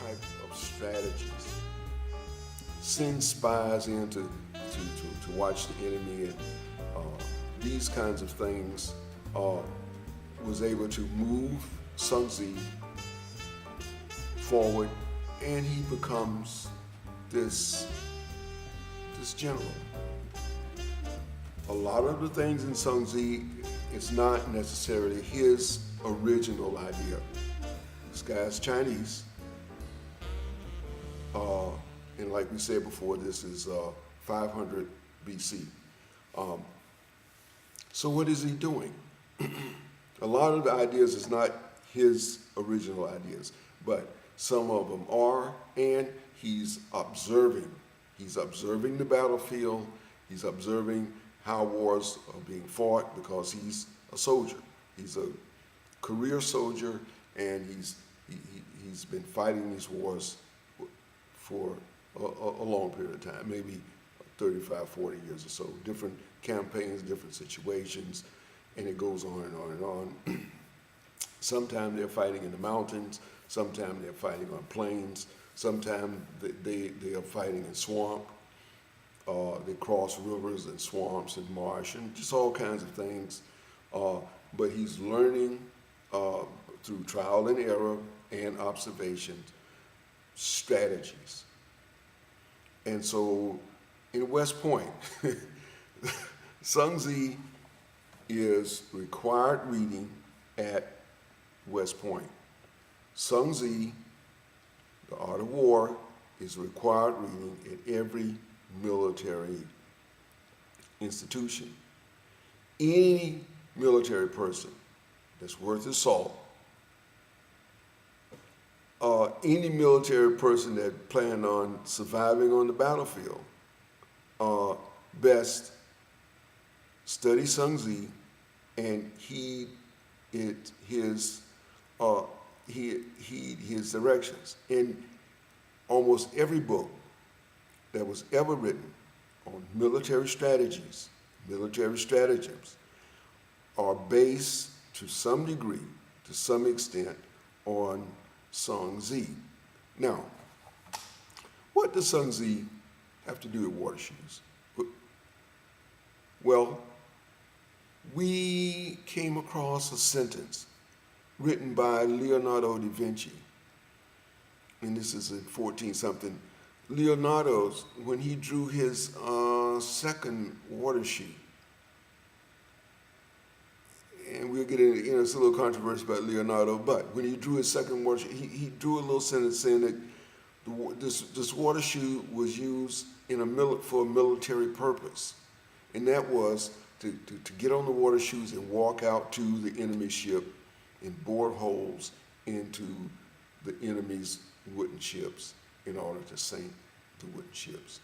type of strategies. Send spies in to watch the enemy, and these kinds of things was able to move Sun Tzu forward, and he becomes this general. A lot of the things in Sun Tzu is not necessarily his original idea. This guy's Chinese, and like we said before, this is 500 BC. So what is he doing? A lot of the ideas is not his original ideas, but some of them are, and he's observing. He's observing the battlefield. He's observing how wars are being fought because he's a soldier. He's a career soldier, and he's been fighting these wars for a long period of time, maybe 35, 40 years or so. Different campaigns, different situations, and it goes on and on and on. Sometimes they're fighting in the mountains, sometimes they're fighting on plains, sometimes they are fighting in swamp. They cross rivers and swamps and marsh and just all kinds of things. But he's learning through trial and error and observation strategies. And so in West Point, Sun Tzu is required reading at West Point. Sun Tzu, The Art of War, is required reading at every military institution. Any military person that's worth his salt, any military person that planned on surviving on the battlefield, best study Sun Tzu and heed his directions. In almost every book that was ever written on military strategies, military stratagems, are based to some degree, to some extent, on Sun Tzu. Now, what does Sun Tzu have to do with water shoes? Well, we came across a sentence written by Leonardo da Vinci, and this is in 14-something. Leonardo's, when he drew his second water shoe, and we'll get into, it's a little controversy about Leonardo, but when he drew his second water shoe, he drew a little sentence saying that this water shoe was used for a military purpose, and that was to get on the water shoes and walk out to the enemy ship and bore holes into the enemy's wooden ships in order to sink the wooden ships.